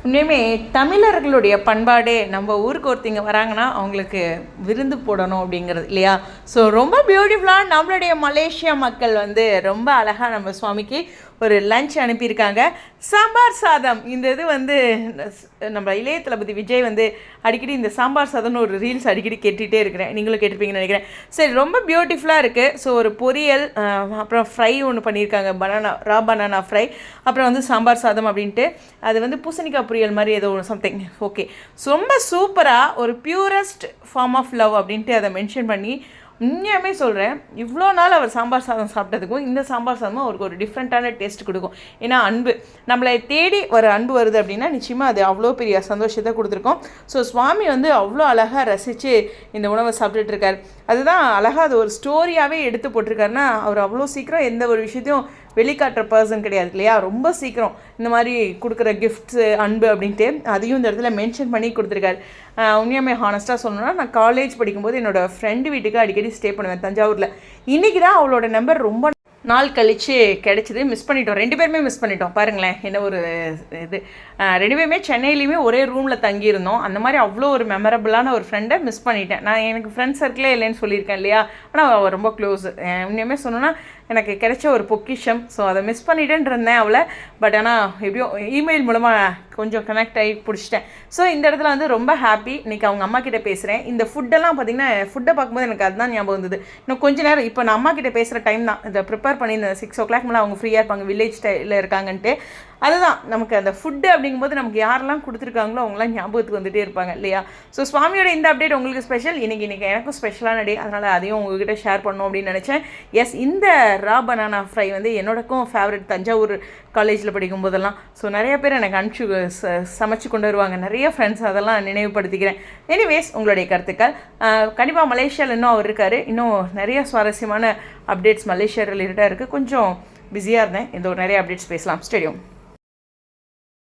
உண்மையுமே தமிழர்களுடைய பண்பாடே நம்ம ஊருக்கு ஒருத்தங்க வராங்கன்னா அவங்களுக்கு விருந்து போடணும் அப்படிங்கிறது இல்லையா? ஸோ ரொம்ப பியூட்டிஃபுல்லாக நம்மளுடைய மலேசியா மக்கள் வந்து ரொம்ப அழகாக நம்ம சுவாமிக்கு ஒரு லஞ்ச் அனுப்பியிருக்காங்க. சாம்பார் சாதம் இந்த இது வந்து நம்ம இளைய தளபதி விஜய் வந்து அடிக்கடி இந்த சாம்பார் சாதம்னு ஒரு ரீல்ஸ் அடிக்கடி கேட்டுகிட்டே இருக்கிறேன், நீங்களும் கேட்டிருப்பீங்கன்னு நினைக்கிறேன். சரி, ரொம்ப பியூட்டிஃபுல்லாக இருக்குது. ஸோ ஒரு பொரியல், அப்புறம் ஃப்ரை ஒன்று பண்ணியிருக்காங்க, ரா பனானா ஃப்ரை, அப்புறம் வந்து சாம்பார் சாதம் அப்படின்ட்டு அது வந்து பூசணிக்காய் பொரியல் மாதிரி ஏதோ சம்திங். ஓகே, ரொம்ப சூப்பராக ஒரு பியூரஸ்ட் ஃபார்ம் ஆஃப் லவ் அப்படின்ட்டு அதை மென்ஷன் பண்ணி உண்மையாகவே சொல்கிறேன், இவ்வளோ நாள் அவர் சாம்பார் சாதம் சாப்பிட்டதுக்கும் இந்த சாம்பார் சாதமும் அவருக்கு ஒரு டிஃப்ரெண்ட்டான டேஸ்ட் கொடுக்கும். ஏன்னா அன்பு, நம்மளை தேடி ஒரு அன்பு வருது அப்படின்னா நிச்சயமாக அது அவ்வளோ பெரிய சந்தோஷத்தை கொடுத்துருக்கோம். ஸோ சுவாமி வந்து அவ்வளோ அழகாக ரசித்து இந்த உணவை சாப்பிட்டுட்ருக்கார். அதுதான் அழகாக அது ஒரு ஸ்டோரியாகவே எடுத்து போட்டிருக்காருன்னா, அவர் அவ்வளோ சீக்கிரம் எந்த ஒரு விஷயத்தையும் வெளிக்காட்டுற பர்சன் கிடையாது இல்லையா? ரொம்ப சீக்கிரம் இந்த மாதிரி கொடுக்குற கிஃப்ட்ஸு அன்பு அப்படின்ட்டு அதையும் இந்த இடத்துல மென்ஷன் பண்ணி கொடுத்துருக்காரு. உண்மையாமே ஹானஸ்ட்டாக சொல்லணும்னா, நான் காலேஜ் படிக்கும்போது என்னோடய ஃப்ரெண்டு வீட்டுக்கு அடிக்கடி ஸ்டே பண்ணுவேன் தஞ்சாவூரில். இன்றைக்கி தான் அவளோட நம்பர் ரொம்ப நாள் கழித்து கிடச்சிது. மிஸ் பண்ணிட்டோம், 2 பேருமே மிஸ் பண்ணிட்டோம். பாருங்களேன் என்ன ஒரு இது. 2 பேருமே சென்னையிலையுமே ஒரே ரூமில் தங்கியிருந்தோம். அந்த மாதிரி அவ்வளோ ஒரு மெமரபுளான ஒரு ஃப்ரெண்டை மிஸ் பண்ணிட்டேன். நான் எனக்கு ஃப்ரெண்ட் சர்க்கிளே இல்லைன்னு சொல்லியிருக்கேன் இல்லையா? ஆனால் அவள் ரொம்ப க்ளோஸு. உண்மையுமே சொன்னோன்னா எனக்கு கிடைச்ச ஒரு பொக்கிஷம். ஸோ அதை மிஸ் பண்ணிட்டேன்னு இருந்தேன் அவளை. பட் ஆனால் எப்படியோ இமெயில் மூலமாக கொஞ்சம் கனெக்ட் ஆகி பிடிச்சிட்டேன். ஸோ இந்த இடத்துல வந்து ரொம்ப ஹாப்பி. இன்றைக்கி அவங்க அம்மா கிட்டே பேசுகிறேன். இந்த ஃபுட்டெல்லாம் பார்த்திங்கன்னா, ஃபுட்டை பார்க்கும்போது எனக்கு அதுதான் ஞாபகம் வந்தது. இன்னும் கொஞ்சம் நேரம் இப்போ நான் அம்மா கிட்டே பேசுகிற டைம் தான் இதை ப்ரிப்பேர் பண்ணி இந்த 6 o'clock மேலே அவங்க ஃப்ரீயாக இருப்பாங்க, வில்லேஜ் ஸ்டைலில் இருக்காங்கன்ட்டு. அதுதான் நமக்கு அந்த ஃபுட்டு அப்படிங்கும்போது நமக்கு யாரெல்லாம் கொடுத்துருக்காங்களோ அவங்களாம் ஞாபகத்துக்கு வந்துகிட்டே இருப்பாங்க இல்லையா? ஸோ சுவாமியோட இந்த அப்டேட் உங்களுக்கு ஸ்பெஷல். இன்றைக்கி எனக்கும் ஸ்பெஷலான டே, அதனால் அதையும் உங்ககிட்ட ஷேர் பண்ணணும் அப்படின்னு நினச்சேன். எஸ், இந்த ரா பனானா ஃப்ரை வந்து என்னோடக்கும் ஃபேவரட் தஞ்சாவூர் காலேஜில் படிக்கும் போதெல்லாம். ஸோ நிறைய பேர் எனக்கு அனுப்பிச்சு சமைச்சு கொண்டு வருவாங்க, நிறைய ஃப்ரெண்ட்ஸ், அதெல்லாம் நினைவுபடுத்திக்கிறேன். எனிவேஸ், உங்களுடைய கருத்துக்கள். கண்டிப்பாக மலேசியாவில் இன்னும் அவர் இருக்கார். இன்னும் நிறைய சுவாரஸ்யமான அப்டேட்ஸ் மலேசியா ரிலேட்டடாக இருக்குது. கொஞ்சம் பிஸியாக இருந்தேன். இந்த ஒரு நிறைய அப்டேட்ஸ் பேசலாம். ஸ்டேடியம்.